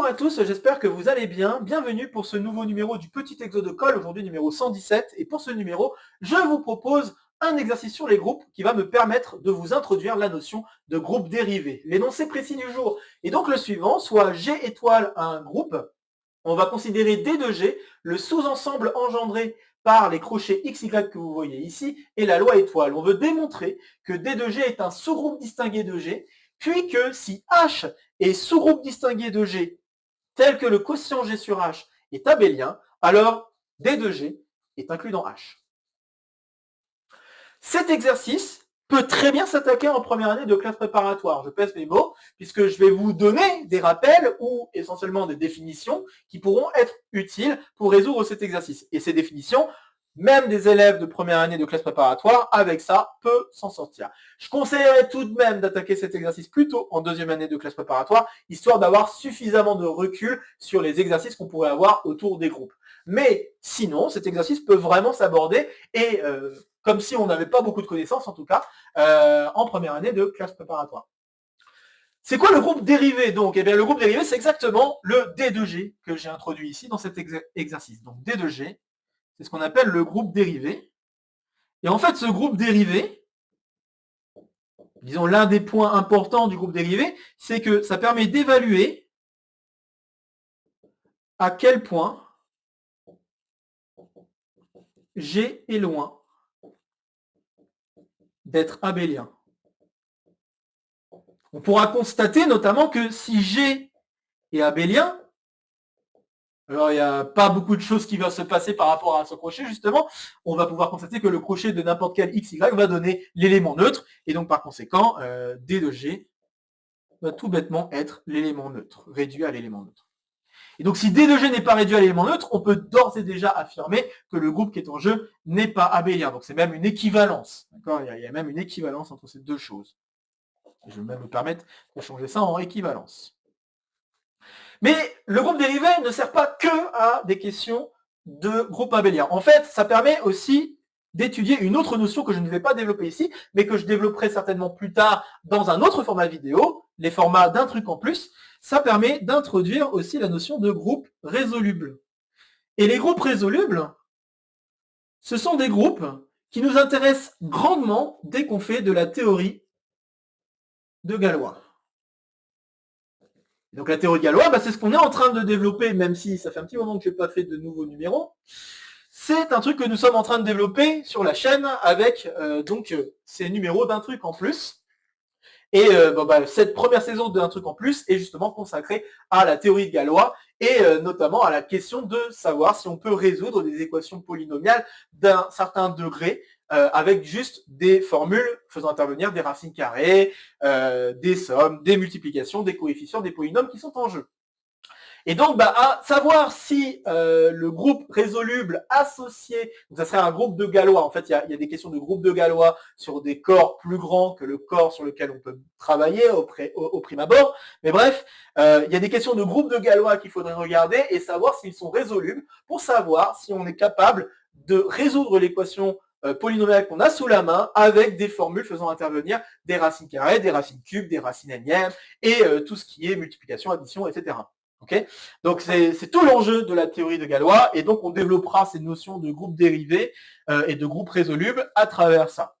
Bonjour à tous, j'espère que vous allez bien. Bienvenue pour ce nouveau numéro du Petit Exo de Colle, aujourd'hui numéro 117. Et pour ce numéro, je vous propose un exercice sur les groupes qui va me permettre de vous introduire la notion de groupe dérivé. L'énoncé précis du jour est donc le suivant, soit G étoile un groupe. On va considérer D de G, le sous-ensemble engendré par les crochets XY que vous voyez ici, et la loi étoile. On veut démontrer que D de G est un sous-groupe distingué de G, puis que si H est sous-groupe distingué de G, tel que le quotient G sur H est abélien, alors D de G est inclus dans H. Cet exercice peut très bien s'attaquer en première année de classe préparatoire. Je pèse mes mots, puisque je vais vous donner des rappels ou essentiellement des définitions qui pourront être utiles pour résoudre cet exercice. Et ces définitions, même des élèves de première année de classe préparatoire, avec ça, peut s'en sortir. Je conseillerais tout de même d'attaquer cet exercice plutôt en deuxième année de classe préparatoire, histoire d'avoir suffisamment de recul sur les exercices qu'on pourrait avoir autour des groupes. Mais sinon, cet exercice peut vraiment s'aborder et comme si on n'avait pas beaucoup de connaissances, en tout cas, en première année de classe préparatoire. C'est quoi le groupe dérivé donc? Eh bien, le groupe dérivé, c'est exactement le D de G que j'ai introduit ici dans cet exercice. Donc, D de G, c'est ce qu'on appelle le groupe dérivé. Et en fait, ce groupe dérivé, disons l'un des points importants du groupe dérivé, c'est que ça permet d'évaluer à quel point G est loin d'être abélien. On pourra constater notamment que si G est abélien, alors il n'y a pas beaucoup de choses qui vont se passer par rapport à ce crochet, justement. On va pouvoir constater que le crochet de n'importe quel XY va donner l'élément neutre, et donc par conséquent, D de G va tout bêtement être l'élément neutre, réduit à l'élément neutre. Et donc si D de G n'est pas réduit à l'élément neutre, on peut d'ores et déjà affirmer que le groupe qui est en jeu n'est pas abélien. Donc c'est même une équivalence. D'accord ? Il y a même une équivalence entre ces deux choses. Je vais même me permettre de changer ça en équivalence. Mais le groupe dérivé ne sert pas que à des questions de groupe abélien. En fait, ça permet aussi d'étudier une autre notion que je ne vais pas développer ici, mais que je développerai certainement plus tard dans un autre format vidéo, les formats d'un truc en plus. Ça permet d'introduire aussi la notion de groupe résoluble. Et les groupes résolubles, ce sont des groupes qui nous intéressent grandement dès qu'on fait de la théorie de Galois. Donc la théorie de Galois, c'est ce qu'on est en train de développer, même si ça fait un petit moment que je n'ai pas fait de nouveaux numéros. C'est un truc que nous sommes en train de développer sur la chaîne avec ces numéros d'un truc en plus. Et cette première saison d'un truc en plus est justement consacrée à la théorie de Galois et notamment à la question de savoir si on peut résoudre des équations polynomiales d'un certain degré avec juste des formules faisant intervenir des racines carrées, des sommes, des multiplications, des coefficients, des polynômes qui sont en jeu. Et donc, à savoir si le groupe résoluble associé, donc ça serait un groupe de Galois, en fait, il y a des questions de groupe de Galois sur des corps plus grands que le corps sur lequel on peut travailler au prime abord, mais bref, il y a des questions de groupe de Galois qu'il faudrait regarder et savoir s'ils sont résolubles pour savoir si on est capable de résoudre l'équation polynomiale qu'on a sous la main avec des formules faisant intervenir des racines carrées, des racines cubes, des racines énièmes et tout ce qui est multiplication, addition, etc. Okay, donc c'est tout l'enjeu de la théorie de Galois et donc on développera ces notions de groupe dérivé et de groupe résoluble à travers ça.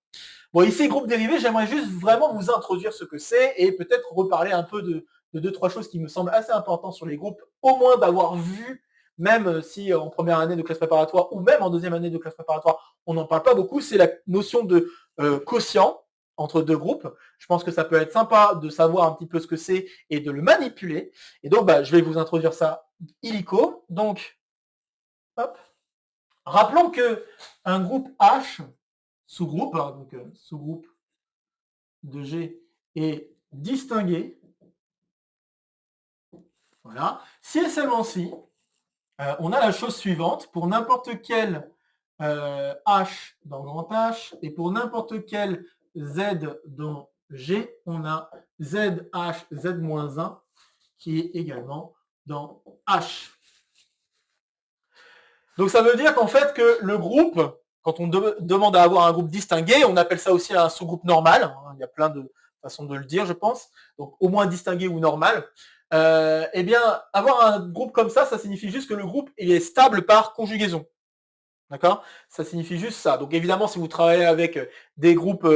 Bon, ici, groupe dérivé, j'aimerais juste vraiment vous introduire ce que c'est et peut-être reparler un peu de deux, trois choses qui me semblent assez importantes sur les groupes, au moins d'avoir vu, même si en première année de classe préparatoire ou même en deuxième année de classe préparatoire, on n'en parle pas beaucoup, c'est la notion de quotient entre deux groupes. Je pense que ça peut être sympa de savoir un petit peu ce que c'est et de le manipuler. Et donc, je vais vous introduire ça illico. Donc, hop. Rappelons que un groupe H, sous-groupe, donc sous-groupe de G est distingué. Voilà. Si et seulement si, on a la chose suivante. Pour n'importe quel H dans grand H et pour n'importe quel Z dans G, on a ZH, Z-1 qui est également dans H. Donc ça veut dire qu'en fait que le groupe, quand on demande à avoir un groupe distingué, on appelle ça aussi un sous-groupe normal. Il y a plein de façons de le dire, je pense. Donc au moins distingué ou normal. eh bien, avoir un groupe comme ça signifie juste que le groupe il est stable par conjugaison. D'accord? Ça signifie juste ça. Donc évidemment, si vous travaillez avec des groupes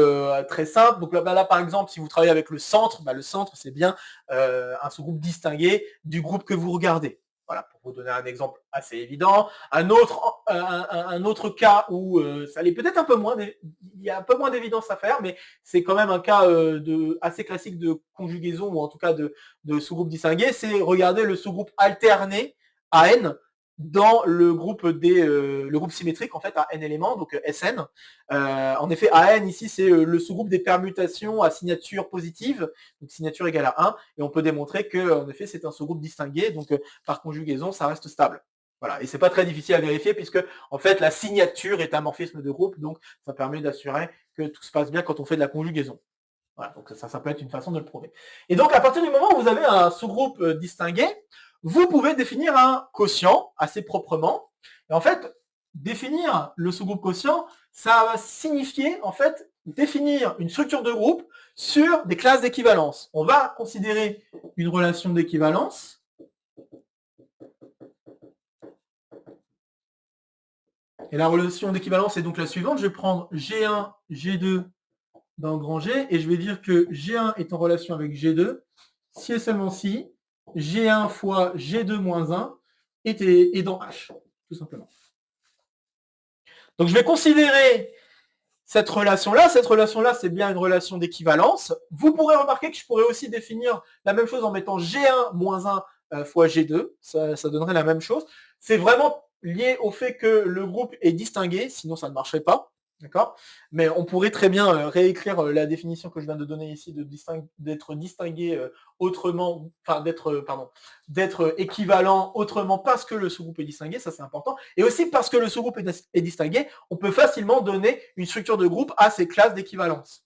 très simples, donc là, par exemple, si vous travaillez avec le centre, le centre c'est bien un sous-groupe distingué du groupe que vous regardez. Voilà, pour vous donner un exemple assez évident. Un autre cas où ça l'est peut-être un peu moins, il y a un peu moins d'évidence à faire, mais c'est quand même un cas assez classique de conjugaison ou en tout cas de sous-groupe distingué, c'est regarder le sous-groupe alterné AN dans le groupe le groupe symétrique en fait à n éléments, donc Sn. En effet, AN ici c'est le sous-groupe des permutations à signature positive, donc signature égale à 1, et on peut démontrer que en effet c'est un sous-groupe distingué, donc par conjugaison ça reste stable. Voilà, et c'est pas très difficile à vérifier puisque en fait la signature est un morphisme de groupe, donc ça permet d'assurer que tout se passe bien quand on fait de la conjugaison. Voilà, donc ça peut être une façon de le prouver. Et donc à partir du moment où vous avez un sous-groupe distingué, vous pouvez définir un quotient assez proprement. Et en fait, définir le sous-groupe quotient, ça va signifier en fait définir une structure de groupe sur des classes d'équivalence. On va considérer une relation d'équivalence. Et la relation d'équivalence est donc la suivante. Je vais prendre G1, G2 dans grand G, et je vais dire que G1 est en relation avec G2, si et seulement si G1 fois G2 moins 1 est dans H, tout simplement. Donc je vais considérer cette relation-là. Cette relation-là, c'est bien une relation d'équivalence. Vous pourrez remarquer que je pourrais aussi définir la même chose en mettant G1 moins 1 fois G2. Ça donnerait la même chose. C'est vraiment lié au fait que le groupe est distingué, sinon ça ne marcherait pas. D'accord? Mais on pourrait très bien réécrire la définition que je viens de donner ici d'être distingué autrement, enfin d'être équivalent autrement parce que le sous-groupe est distingué, ça c'est important. Et aussi parce que le sous-groupe est distingué, on peut facilement donner une structure de groupe à ces classes d'équivalence.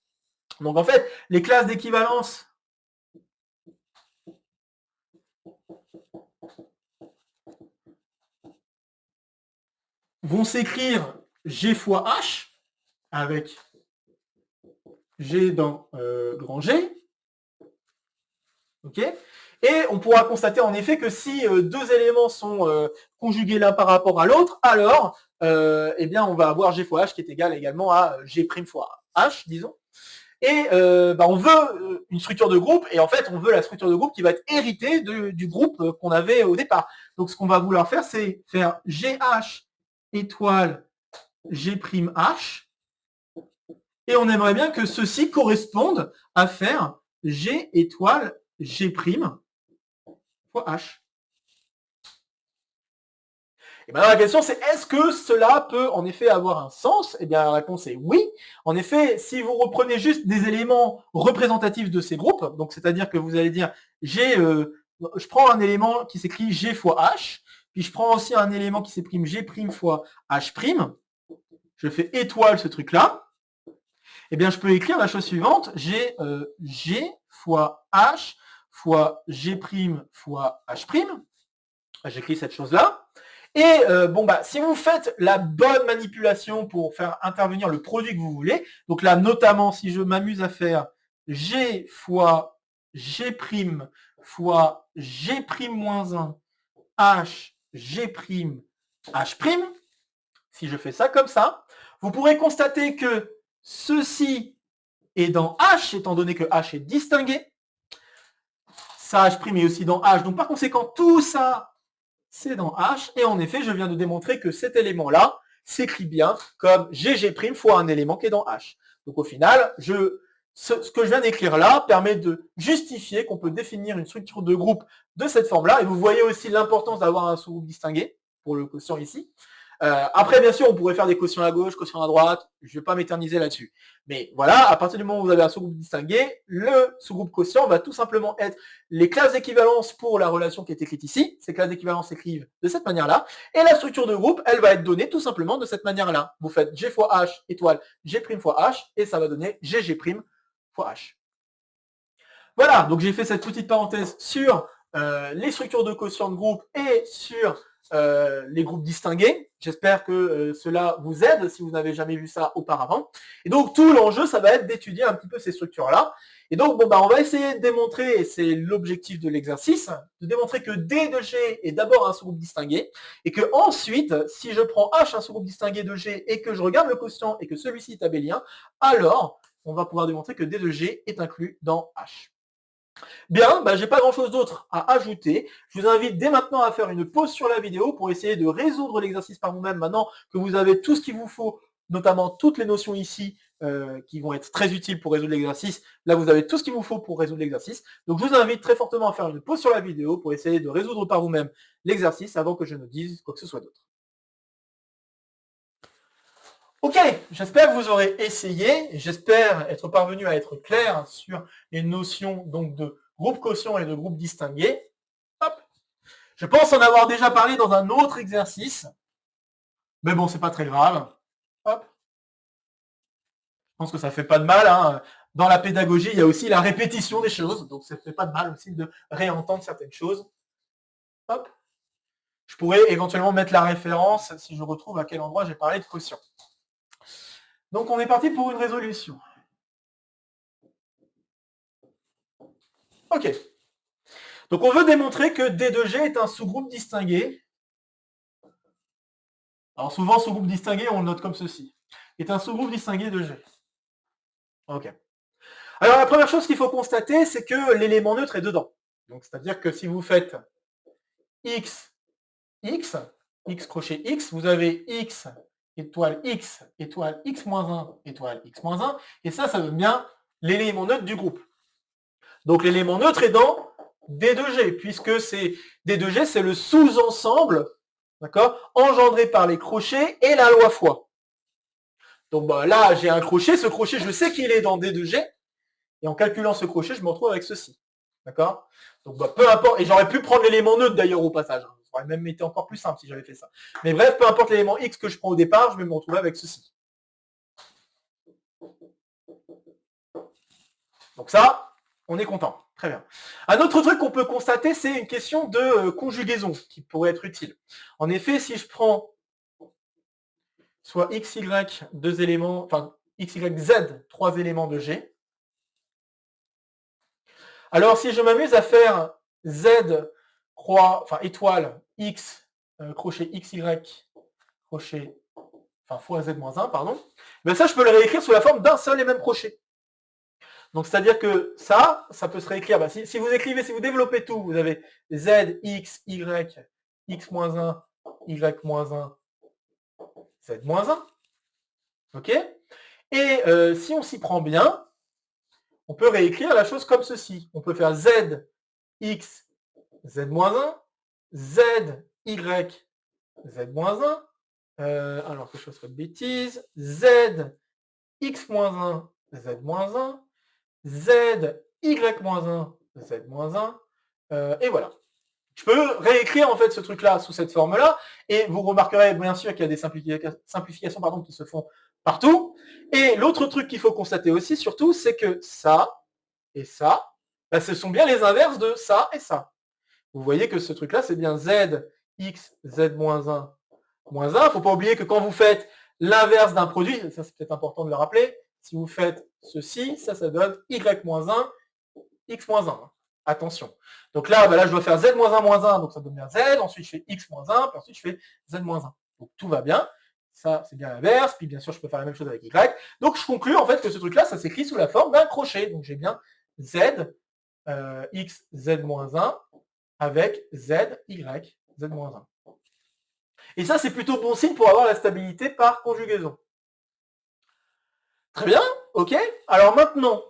Donc en fait, les classes d'équivalence vont s'écrire G fois H avec G dans grand G. Ok ? Et on pourra constater en effet que si deux éléments sont conjugués l'un par rapport à l'autre, alors eh bien on va avoir G fois H qui est égal également à G' fois H, disons. Et on veut une structure de groupe, et en fait on veut la structure de groupe qui va être héritée du groupe qu'on avait au départ. Donc ce qu'on va vouloir faire, c'est faire GH étoile G''H, et on aimerait bien que ceci corresponde à faire G étoile G' fois H. Et maintenant la question c'est, est-ce que cela peut en effet avoir un sens? Eh bien la réponse est oui. En effet, si vous reprenez juste des éléments représentatifs de ces groupes, donc c'est-à-dire que vous allez dire je prends un élément qui s'écrit G fois H, puis je prends aussi un élément qui s'écrit G' fois H', je fais étoile ce truc-là, eh bien je peux écrire la chose suivante, j'ai G fois H fois G' fois H'. J'écris cette chose-là. Et si vous faites la bonne manipulation pour faire intervenir le produit que vous voulez, donc là notamment si je m'amuse à faire G fois G' fois G' moins 1 H G' H', si je fais ça comme ça, vous pourrez constater que ceci est dans H, étant donné que H est distingué. Ça H' est aussi dans H, donc par conséquent tout ça c'est dans H, et en effet, je viens de démontrer que cet élément-là s'écrit bien comme GG' fois un élément qui est dans H. Donc au final, ce que je viens d'écrire là permet de justifier qu'on peut définir une structure de groupe de cette forme-là, et vous voyez aussi l'importance d'avoir un sous-groupe distingué, pour le quotient ici. Après, bien sûr, on pourrait faire des quotients à gauche, quotients à droite, je ne vais pas m'éterniser là-dessus. Mais voilà, à partir du moment où vous avez un sous-groupe distingué, le sous-groupe quotient va tout simplement être les classes d'équivalence pour la relation qui est écrite ici. Ces classes d'équivalence s'écrivent de cette manière-là. Et la structure de groupe, elle va être donnée tout simplement de cette manière-là. Vous faites G fois H étoile G' fois H, et ça va donner GG' fois H. Voilà, donc j'ai fait cette petite parenthèse sur les structures de quotient de groupe et sur les groupes distingués. J'espère que cela vous aide si vous n'avez jamais vu ça auparavant. Et donc tout l'enjeu, ça va être d'étudier un petit peu ces structures-là. Et donc, on va essayer de démontrer, et c'est l'objectif de l'exercice, de démontrer que D de G est d'abord un sous-groupe distingué, et que ensuite, si je prends H, un sous-groupe distingué de G, et que je regarde le quotient, et que celui-ci est abélien, alors on va pouvoir démontrer que D de G est inclus dans H. Bien, j'ai pas grand-chose d'autre à ajouter. Je vous invite dès maintenant à faire une pause sur la vidéo pour essayer de résoudre l'exercice par vous-même maintenant que vous avez tout ce qu'il vous faut, notamment toutes les notions ici qui vont être très utiles pour résoudre l'exercice. Là, vous avez tout ce qu'il vous faut pour résoudre l'exercice. Donc, je vous invite très fortement à faire une pause sur la vidéo pour essayer de résoudre par vous-même l'exercice avant que je ne dise quoi que ce soit d'autre. Ok, j'espère que vous aurez essayé, j'espère être parvenu à être clair sur les notions donc de groupe quotient et de groupe distingué. Hop. Je pense en avoir déjà parlé dans un autre exercice, mais bon, c'est pas très grave. Hop. Je pense que ça fait pas de mal. Hein. Dans la pédagogie, il y a aussi la répétition des choses, donc ça fait pas de mal aussi de réentendre certaines choses. Hop. Je pourrais éventuellement mettre la référence si je retrouve à quel endroit j'ai parlé de quotient. Donc on est parti pour une résolution. Ok. Donc on veut démontrer que D de G est un sous-groupe distingué. Alors souvent, sous-groupe distingué, on le note comme ceci. Est un sous-groupe distingué de G. Ok. Alors la première chose qu'il faut constater, c'est que l'élément neutre est dedans. Donc c'est-à-dire que si vous faites x, x, x crochet x, vous avez x étoile x moins 1 étoile x moins 1, et ça donne bien l'élément neutre du groupe. Donc l'élément neutre est dans D de G, puisque c'est D de G, c'est le sous-ensemble, d'accord, engendré par les crochets et la loi fois. Donc là, j'ai un crochet, ce crochet, je sais qu'il est dans D de G, et en calculant ce crochet, je me retrouve avec ceci. D'accord? Donc peu importe, et j'aurais pu prendre l'élément neutre d'ailleurs au passage, hein. Ça aurait même été encore plus simple si j'avais fait ça. Mais bref, peu importe l'élément X que je prends au départ, je vais me retrouver avec ceci. Donc ça, on est content. Très bien. Un autre truc qu'on peut constater, c'est une question de conjugaison qui pourrait être utile. En effet, si je prends soit x, y, deux éléments, enfin x, y, z, trois éléments de G, alors si je m'amuse à faire z, croix, enfin étoile, x, crochet x, y, crochet, enfin fois z-1, pardon, ben ça je peux le réécrire sous la forme d'un seul et même crochet. Donc c'est-à-dire que ça peut se réécrire. Si vous écrivez, si vous développez tout, vous avez z, x, y, x-1, y-1, z-1. Ok? Et si on s'y prend bien, on peut réécrire la chose comme ceci. On peut faire z, x, z-1, z, y, z-1. Alors que je fasse pas de bêtises. Z, x-1, z-1. Z, y-1, z-1, et voilà. Je peux réécrire en fait ce truc-là sous cette forme-là, et vous remarquerez bien sûr qu'il y a des simplifications qui se font partout. Et l'autre truc qu'il faut constater aussi, surtout, c'est que ça et ça, ce sont bien les inverses de ça et ça. Vous voyez que ce truc-là, c'est bien z, x, z-1, moins 1. Il ne faut pas oublier que quand vous faites l'inverse d'un produit, ça c'est peut-être important de le rappeler, si vous faites ceci, ça donne y-1, x-1. Attention. Donc là, je dois faire z-1, moins 1, donc ça donne bien z. Ensuite, je fais x-1, puis ensuite, je fais z-1. Donc tout va bien. Ça, c'est bien l'inverse. Puis bien sûr, je peux faire la même chose avec y. Donc je conclus en fait que ce truc-là, ça s'écrit sous la forme d'un crochet. Donc j'ai bien z, x, z-1 avec z, y, z-1. Et ça, c'est plutôt bon signe pour avoir la stabilité par conjugaison. Très bien, ok. Alors maintenant,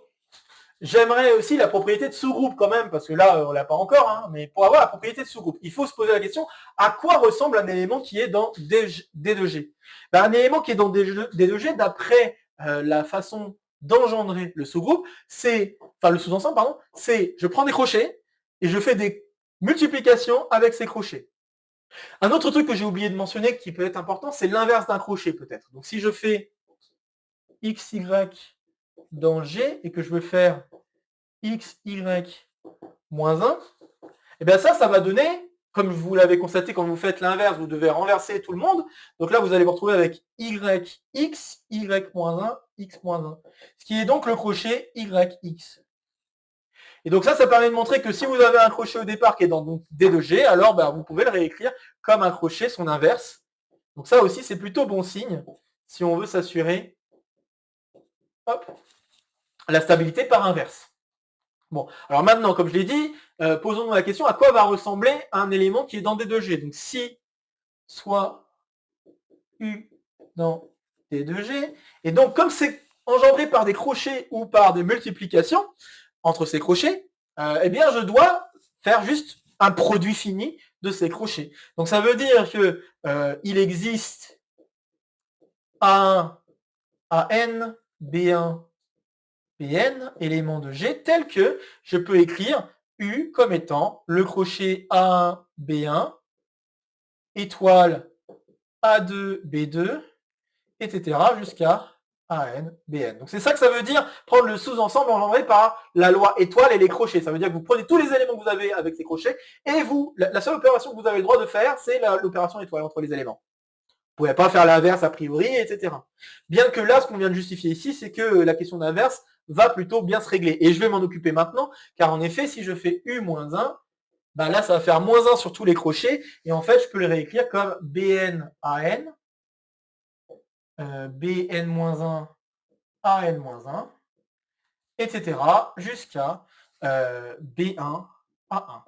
j'aimerais aussi la propriété de sous-groupe quand même, parce que là, on ne l'a pas encore, hein, mais pour avoir la propriété de sous-groupe, il faut se poser la question, à quoi ressemble un élément qui est dans D2G? Un élément qui est dans D2G, d'après la façon d'engendrer le sous-groupe, le sous-ensemble, c'est je prends des crochets et je fais des multiplications avec ces crochets. Un autre truc que j'ai oublié de mentionner qui peut être important, c'est l'inverse d'un crochet peut-être. Donc si je fais XY dans G et que je veux faire XY moins 1, et bien ça va donner comme vous l'avez constaté, quand vous faites l'inverse, vous devez renverser tout le monde. Donc là, vous allez vous retrouver avec YX, Y-1, X-1. Ce qui est donc le crochet YX. Et donc ça permet de montrer que si vous avez un crochet au départ qui est dans donc, D2G, alors vous pouvez le réécrire comme un crochet, son inverse. Donc ça aussi, c'est plutôt bon signe si on veut s'assurer la stabilité par inverse. Bon, alors maintenant, comme je l'ai dit, posons-nous la question, à quoi va ressembler un élément qui est dans D2G? Donc si soit U dans D2G, et donc comme c'est engendré par des crochets ou par des multiplications entre ces crochets, eh bien je dois faire juste un produit fini de ces crochets. Donc ça veut dire que il existe A1, AN, B1, Bn, élément de G, tel que je peux écrire U comme étant le crochet A1, B1, étoile A2, B2, etc. jusqu'à AN, BN. Donc c'est ça que ça veut dire prendre le sous-ensemble engendré par la loi étoile et les crochets. Ça veut dire que vous prenez tous les éléments que vous avez avec ces crochets et vous, la seule opération que vous avez le droit de faire, c'est l'opération étoile entre les éléments. Vous ne pouvez pas faire l'inverse a priori, etc. Bien que là, ce qu'on vient de justifier ici, c'est que la question d'inverse va plutôt bien se régler. Et je vais m'en occuper maintenant, car en effet, si je fais U-1, là, ça va faire -1 sur tous les crochets, et en fait, je peux le réécrire comme BN-AN, BN-1, AN-1, etc. jusqu'à B1-A1.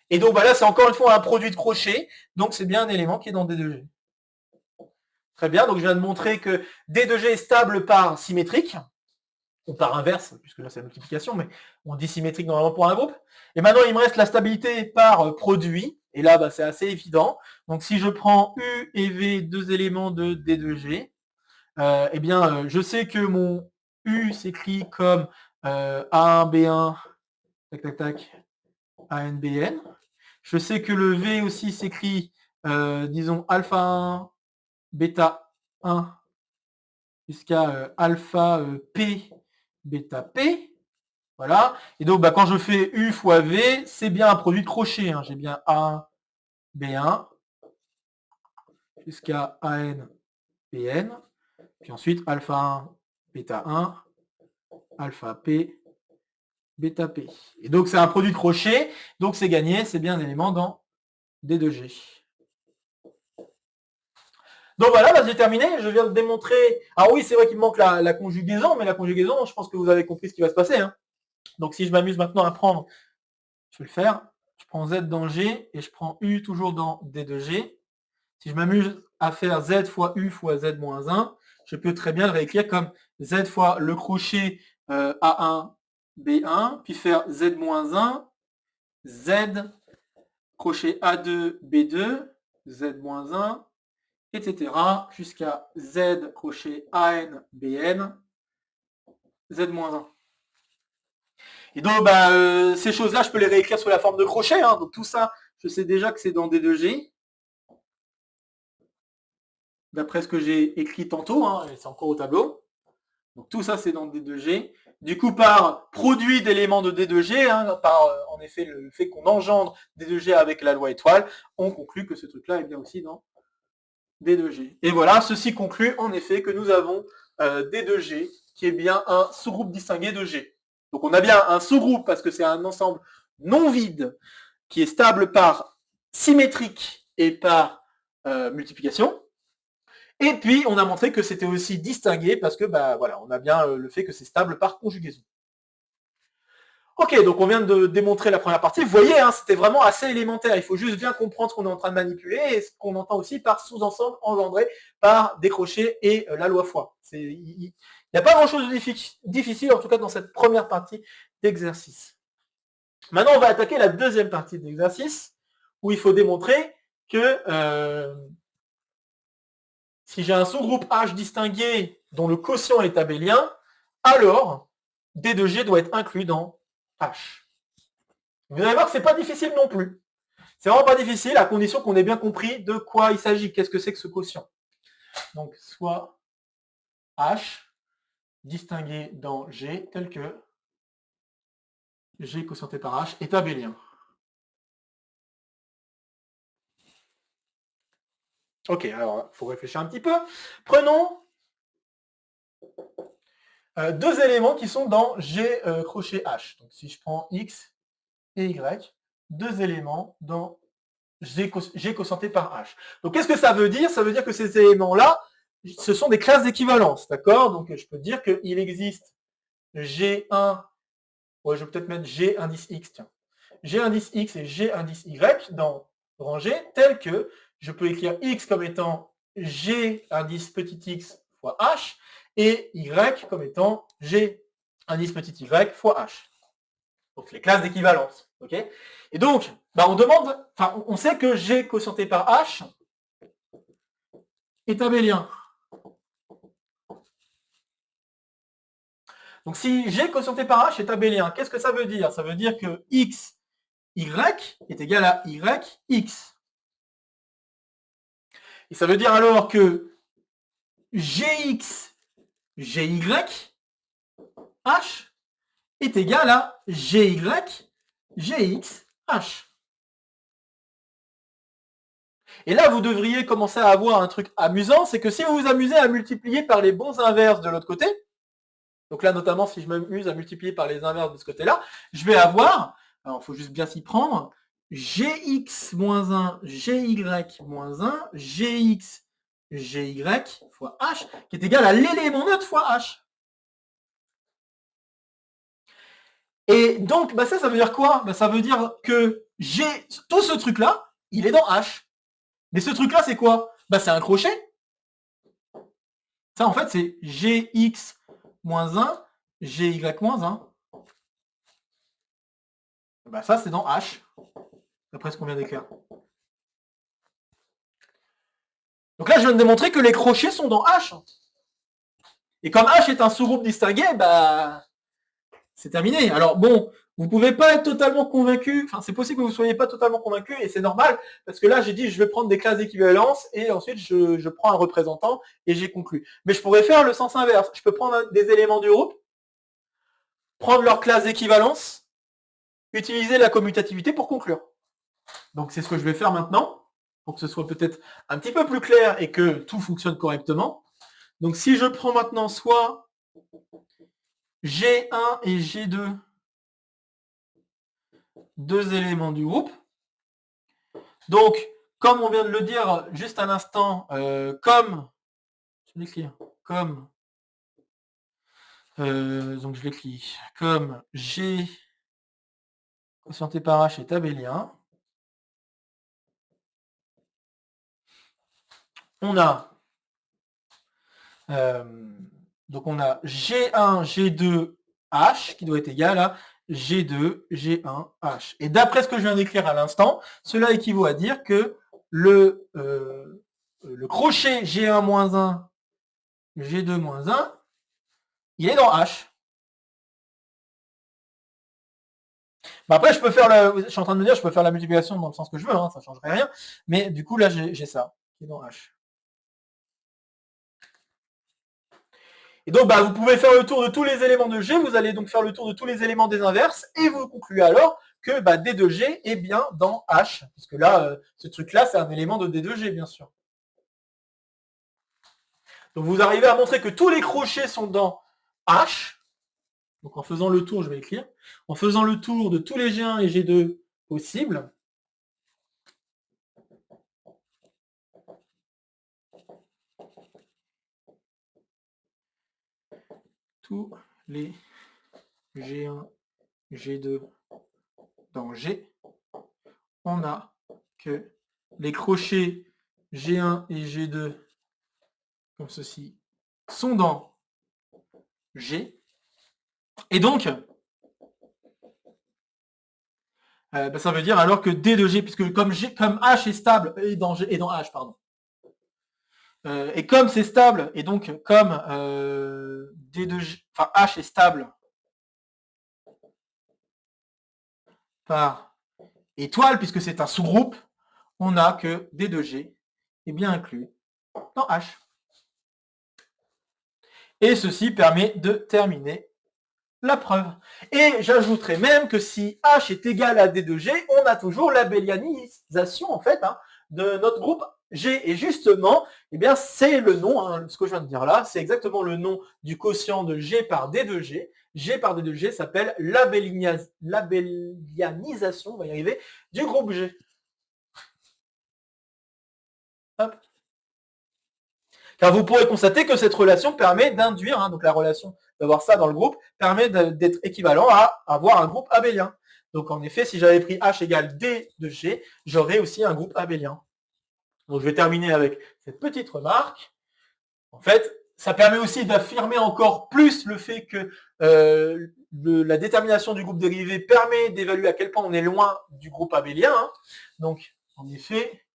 Et donc là, c'est encore une fois un produit de crochet, donc c'est bien un élément qui est dans D2G. Très bien, donc je viens de montrer que D2G est stable par symétrique, ou par inverse, puisque là c'est la multiplication, mais on dit symétrique normalement pour un groupe. Et maintenant, il me reste la stabilité par produit, et là, c'est assez évident. Donc si je prends U et V, deux éléments de D2G, je sais que mon U s'écrit comme A1, B1, tac, tac, tac, AN, BN. Je sais que le V aussi s'écrit, disons, alpha 1, bêta 1, jusqu'à alpha P, bêta P. Voilà. Et donc, quand je fais U fois V, c'est bien un produit de crochet. J'ai bien A1, B1, jusqu'à AN, BN. Puis ensuite, alpha 1, bêta 1, alpha P, bêta P. Et donc, c'est un produit de crochet. Donc, c'est gagné. C'est bien un élément dans D2G. Donc voilà, j'ai terminé. Je viens de démontrer. Alors oui, c'est vrai qu'il me manque la conjugaison, mais la conjugaison, je pense que vous avez compris ce qui va se passer. Donc si je m'amuse maintenant à prendre, je vais le faire. Je prends Z dans G et je prends U toujours dans D2G. Si je m'amuse à faire Z fois U fois Z-1, je peux très bien le réécrire comme Z fois le crochet A1, B1, puis faire Z-1, Z, crochet A2, B2, Z-1, etc. jusqu'à Z, crochet AN, BN, Z-1. Et donc, ces choses-là, je peux les réécrire sous la forme de crochet. Donc tout ça, je sais déjà que c'est dans D2G. D'après ce que j'ai écrit tantôt, et c'est encore au tableau. Donc tout ça, c'est dans D2G. Du coup, par produit d'éléments de D2G, par en effet le fait qu'on engendre D2G avec la loi étoile, on conclut que ce truc-là est bien aussi dans D2G. Et voilà, ceci conclut en effet que nous avons D2G, qui est bien un sous-groupe distingué de G. Donc on a bien un sous-groupe parce que c'est un ensemble non vide qui est stable par symétrique et par multiplication. Et puis on a montré que c'était aussi distingué parce que on a bien le fait que c'est stable par conjugaison. Ok, donc on vient de démontrer la première partie. Vous voyez, c'était vraiment assez élémentaire. Il faut juste bien comprendre ce qu'on est en train de manipuler et ce qu'on entend aussi par sous-ensemble engendré par des crochets et la loi fois. Il n'y a pas grand-chose de difficile, en tout cas dans cette première partie d'exercice. Maintenant, on va attaquer la deuxième partie de l'exercice, où il faut démontrer que si j'ai un sous-groupe H distingué dont le quotient est abélien, alors D2G doit être inclus dans H. Vous allez voir que c'est pas difficile non plus. C'est vraiment pas difficile, à condition qu'on ait bien compris de quoi il s'agit, qu'est-ce que c'est que ce quotient. Donc, soit H distingué dans G tel que G quotienté par H est abélien. Ok, alors il faut réfléchir un petit peu. Prenons deux éléments qui sont dans G crochet H. Donc si je prends X et Y, deux éléments dans G quotienté par H. Donc qu'est-ce que ça veut dire? Ça veut dire que ces éléments-là, ce sont des classes d'équivalence, d'accord? Donc je peux dire qu'il existe G1, ouais, je vais peut-être mettre G indice X, tiens. G indice X et G indice Y dans rangée, tel que je peux écrire X comme étant G indice petit x fois H et Y comme étant G indice petit y fois H. Donc les classes d'équivalence. Ok. Et donc, on demande, enfin, on sait que G quotienté par H est abélien. Donc si G quotienté par H est abélien, qu'est-ce que ça veut dire? Ça veut dire que X, Y est égal à Y, X. Et ça veut dire alors que Gx, Gy, H est égal à Gy, Gx, H. Et là, vous devriez commencer à avoir un truc amusant, c'est que si vous vous amusez à multiplier par les bons inverses de l'autre côté, donc là notamment si je m'amuse à multiplier par les inverses de ce côté-là, je vais avoir, alors il faut juste bien s'y prendre, Gx moins 1, Gy moins 1, Gx, Gy fois H, qui est égal à l'élément neutre fois H. Et donc, ça veut dire quoi? Ça veut dire que tout ce truc-là, il est dans H. Mais ce truc-là, c'est quoi? C'est un crochet. Ça, en fait, c'est Gx moins 1, Gy moins 1. Ça, c'est dans H, d'après ce qu'on vient d'écrire. Donc là, je viens de démontrer que les crochets sont dans H. Et comme H est un sous-groupe distingué, c'est terminé. Alors bon, vous ne pouvez pas être totalement convaincu, enfin c'est possible que vous ne soyez pas totalement convaincu, et c'est normal, parce que là j'ai dit je vais prendre des classes d'équivalence, et ensuite je prends un représentant, et j'ai conclu. Mais je pourrais faire le sens inverse. Je peux prendre des éléments du groupe, prendre leur classe d'équivalence, utiliser la commutativité pour conclure. Donc c'est ce que je vais faire maintenant, pour que ce soit peut-être un petit peu plus clair et que tout fonctionne correctement. Donc si je prends maintenant soit G1 et G2, deux éléments du groupe. Donc, comme on vient de le dire juste à l'instant, donc je l'écris, comme G quotienté par H est abélien, on a donc on a G1, G2, H qui doit être égal à G2, G1, H. Et d'après ce que je viens d'écrire à l'instant, cela équivaut à dire que le crochet G1-1, G2-1, il est dans H. Après, je peux faire je suis en train de me dire, je peux faire la multiplication dans le sens que je veux, ça ne changerait rien. Mais du coup, là, j'ai ça, qui est dans H. Et donc, vous pouvez faire le tour de tous les éléments de G, vous allez donc faire le tour de tous les éléments des inverses, et vous concluez alors que D de G est bien dans H, puisque là, ce truc-là, c'est un élément de D de G, bien sûr. Donc, vous arrivez à montrer que tous les crochets sont dans H. Donc, en faisant le tour, je vais écrire, en faisant le tour de tous les G1 et G2 possibles, tous les G1, G2 dans G, on a que les crochets G1 et G2, comme ceci, sont dans G. Et donc, ça veut dire alors que D de G, puisque comme H est stable, et dans H, pardon. Et comme c'est stable, et donc comme D de G, enfin H est stable par étoile, puisque c'est un sous-groupe, on a que D de G est bien inclus dans H. Et ceci permet de terminer la preuve. Et j'ajouterai même que si H est égal à D de G, on a toujours l'abélianisation en fait de notre groupe G. Et justement, eh bien, c'est le nom, hein, ce que je viens de dire là, c'est exactement le nom du quotient de G par D de G. G par D de G s'appelle l'abélianisation, on va y arriver, du groupe G. Hop. Car vous pourrez constater que cette relation permet d'induire, hein, donc la relation d'avoir ça dans le groupe, permet d'être équivalent à avoir un groupe abélien. Donc en effet, si j'avais pris H égale D de G, j'aurais aussi un groupe abélien. Donc je vais terminer avec cette petite remarque. En fait, ça permet aussi d'affirmer encore plus le fait que la détermination du groupe dérivé permet d'évaluer à quel point on est loin du groupe abélien. Hein. Donc, en effet,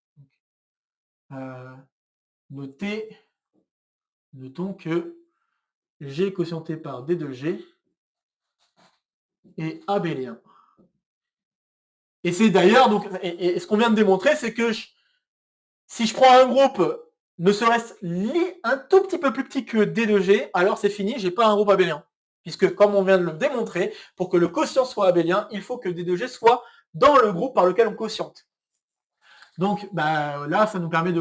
notons que G quotienté par D de G est abélien. Et c'est d'ailleurs, donc, et ce qu'on vient de démontrer, c'est que si je prends un groupe ne serait-ce un tout petit peu plus petit que D de G, alors c'est fini, j'ai pas un groupe abélien. Puisque, comme on vient de le démontrer, pour que le quotient soit abélien, il faut que D de G soit dans le groupe par lequel on quotiente. Donc bah, là, ça nous permet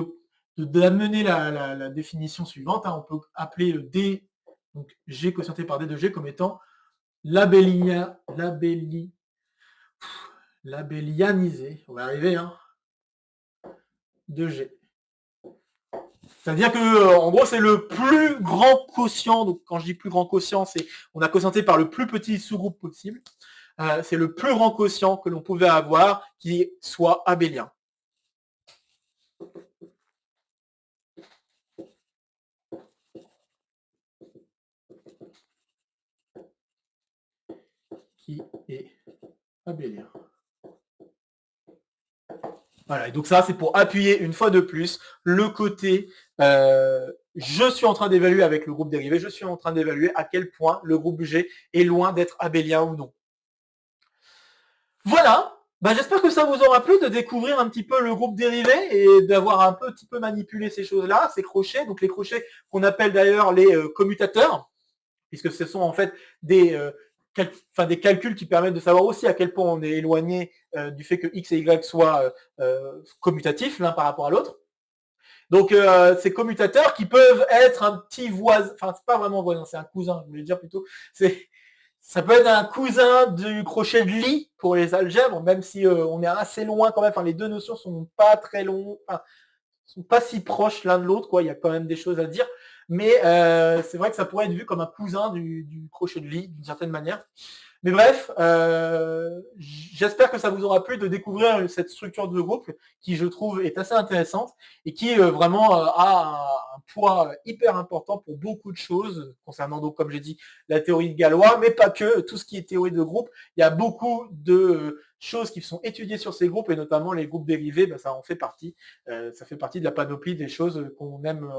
d'amener la définition suivante. Hein. On peut appeler le D, donc G quotienté par D de G, comme étant l'abélianisé, on va arriver, hein, de G. C'est-à-dire que, en gros, c'est le plus grand quotient. Donc, quand je dis plus grand quotient, c'est on a quotienté par le plus petit sous-groupe possible. C'est le plus grand quotient que l'on pouvait avoir qui soit abélien. Qui est abélien. Voilà, et donc ça, c'est pour appuyer une fois de plus le côté je suis en train d'évaluer avec le groupe dérivé, je suis en train d'évaluer à quel point le groupe G est loin d'être abélien ou non. Voilà, bah, j'espère que ça vous aura plu de découvrir un petit peu le groupe dérivé et d'avoir un petit peu manipulé ces choses-là, ces crochets, donc les crochets qu'on appelle d'ailleurs les commutateurs, puisque ce sont en fait des calculs qui permettent de savoir aussi à quel point on est éloigné du fait que x et y soient commutatifs l'un par rapport à l'autre. Donc ces commutateurs qui peuvent être un petit voisin, enfin c'est pas vraiment voisin, c'est un cousin, je voulais dire plutôt, ça peut être un cousin du crochet de Lie pour les algèbres, même si on est assez loin quand même, enfin les deux notions sont pas très longues, enfin, sont pas si proches l'un de l'autre, quoi, il y a quand même des choses à dire. Mais c'est vrai que ça pourrait être vu comme un cousin du crochet de Lie, d'une certaine manière. Mais bref, j'espère que ça vous aura plu de découvrir cette structure de groupe qui, je trouve, est assez intéressante et qui vraiment a un poids hyper important pour beaucoup de choses concernant, donc, comme j'ai dit, la théorie de Galois, mais pas que, tout ce qui est théorie de groupe. Il y a beaucoup de choses qui sont étudiées sur ces groupes et notamment les groupes dérivés, ben, ça en fait partie. Ça fait partie de la panoplie des choses qu'on aime,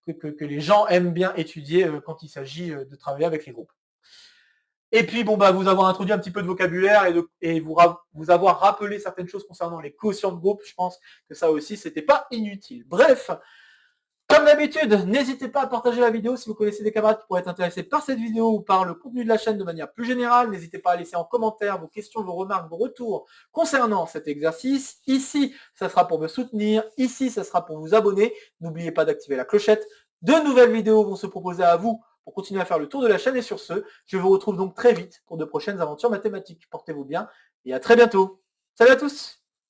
que les gens aiment bien étudier quand il s'agit de travailler avec les groupes. Et puis, bon, bah, vous avoir introduit un petit peu de vocabulaire et vous avoir rappelé certaines choses concernant les quotients de groupe, je pense que ça aussi, c'était pas inutile. Bref, comme d'habitude, n'hésitez pas à partager la vidéo si vous connaissez des camarades qui pourraient être intéressés par cette vidéo ou par le contenu de la chaîne de manière plus générale. N'hésitez pas à laisser en commentaire vos questions, vos remarques, vos retours concernant cet exercice. Ici, ça sera pour me soutenir. Ici, ça sera pour vous abonner. N'oubliez pas d'activer la clochette. De nouvelles vidéos vont se proposer à vous pour continuer à faire le tour de la chaîne. Et sur ce, je vous retrouve donc très vite pour de prochaines aventures mathématiques. Portez-vous bien et à très bientôt. Salut à tous!